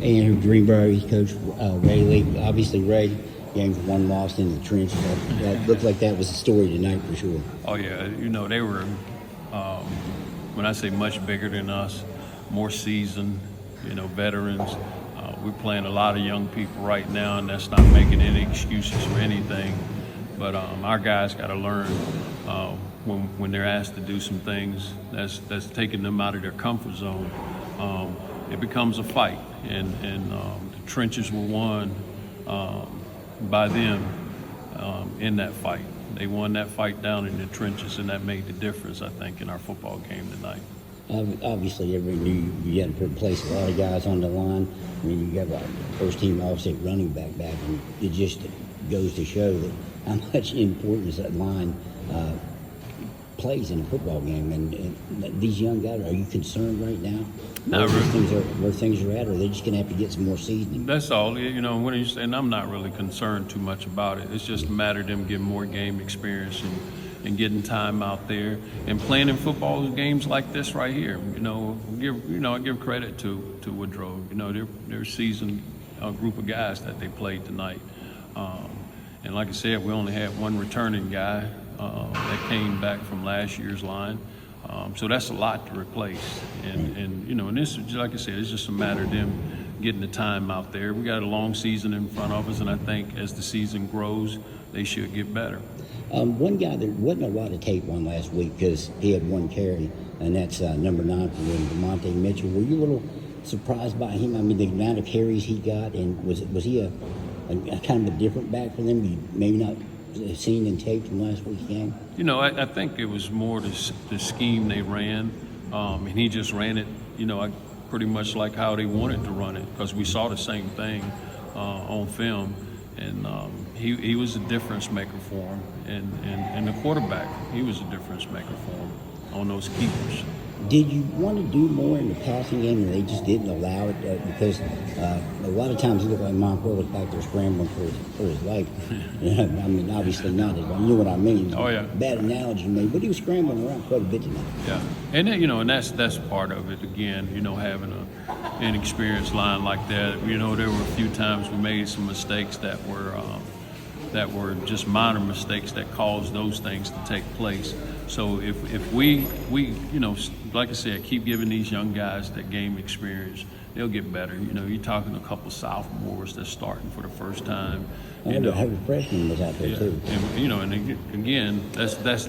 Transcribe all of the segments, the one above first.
And Greenbrier East coach Ray Lee. Obviously, Ray, games one lost in the trenches. That looked like that was the story tonight for sure. Oh yeah, they were. When I say much bigger than us, more seasoned, veterans. We're playing a lot of young people right now, and that's not making any excuses for anything. But our guys got to learn when they're asked to do some things that's taking them out of their comfort zone. It becomes a fight, and the trenches were won by them in that fight. They won that fight down in the trenches, and that made the difference, I think, in our football game tonight. Obviously, everybody knew you had to replace a lot of guys on the line. I mean, you got a first-team All-State running back, and it just goes to show that how much importance that line plays in a football game. And these young guys, are you concerned right now? Where things are at, or are they just going to have to get some more seasoning? That's all. When you say, and I'm not really concerned too much about it. It's just a matter of them getting more game experience and getting time out there and playing in football games like this right here. I give credit to Woodrow. They're seasoned group of guys that they played tonight. And like I said, we only had one returning guy that came back from last year's line. So that's a lot to replace. And this, like I said, it's just a matter of them getting the time out there. We got a long season in front of us, and I think as the season grows, they should get better. One guy, there wasn't a lot of tape on last week because he had one carry, and that's number 9 for them, DeMonte Mitchell. Were you a little surprised by him? I mean, the amount of carries he got, and was he a kind of a different back for them? You maybe not seen in tape from last week's game? I think it was more the scheme they ran, and he just ran it, pretty much like how they wanted to run it, because we saw the same thing on film, and he was a difference maker for him, and the quarterback, he was a difference maker for him on those keepers. Did you want to do more in the passing game, and they just didn't allow it? Because a lot of times it looked like Montfort was back there scrambling for his life. I mean, obviously not. You know what I mean? Oh yeah. Bad analogy, maybe, but he was scrambling around quite a bit tonight. Yeah, and then, and that's part of it. Again, having an inexperienced line like that. There were a few times we made some mistakes that were just minor mistakes that caused those things to take place. So if we like I said, keep giving these young guys that game experience, they'll get better. You're talking a couple sophomores that's starting for the first time. A freshman was out there too. And again, that's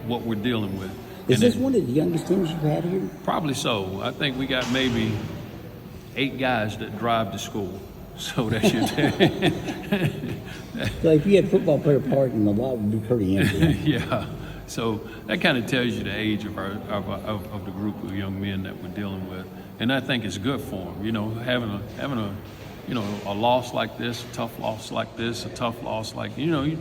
what we're dealing with. Is this one of the youngest teams you've had here? Probably so. I think we got maybe 8 guys that drive to school. So that should. So if you had football player parking, the lot would be pretty empty. Yeah. So that kind of tells you the age of the group of young men that we're dealing with, and I think it's good for them. Having a loss like this, a tough loss like this, a tough loss like you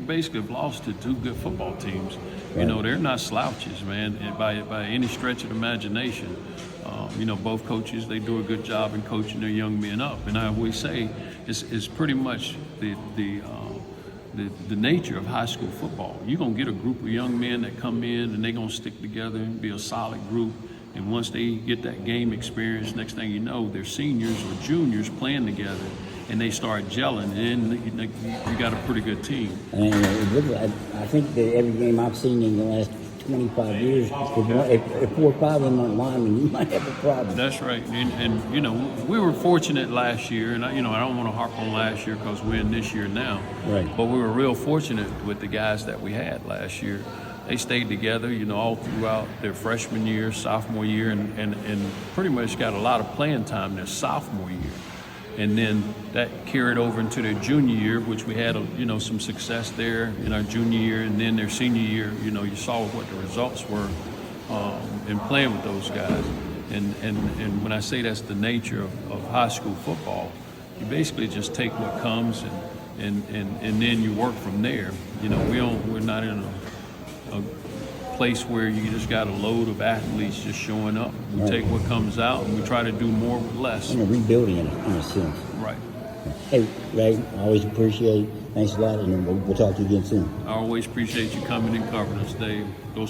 basically have lost to 2 good football teams. Right. They're not slouches, man, by any stretch of the imagination. Both coaches, they do a good job in coaching their young men up, and I always say it's pretty much the nature of high school football. You're going to get a group of young men that come in and they're going to stick together and be a solid group. And once they get that game experience, next thing you know, they're seniors or juniors playing together and they start gelling, and then you got a pretty good team. And I think that every game I've seen in the last 25 years, if 4 or 5 of them aren't linemen, you might have a problem. That's right. And we were fortunate last year, and I don't want to harp on last year because we're in this year now. Right. But we were real fortunate with the guys that we had last year. They stayed together, all throughout their freshman year, sophomore year, and pretty much got a lot of playing time their sophomore year. And then that carried over into their junior year, which we had, some success there in our junior year. And then their senior year, you saw what the results were in playing with those guys. And when I say that's the nature of high school football, you basically just take what comes and then you work from there. We're not in a place where you just got a load of athletes just showing up. We take what comes out and we try to do more with less. Rebuilding in a sense. Right. Hey, Ray, I always appreciate it. Thanks a lot, and we'll talk to you again soon. I always appreciate you coming and covering us, Dave. Go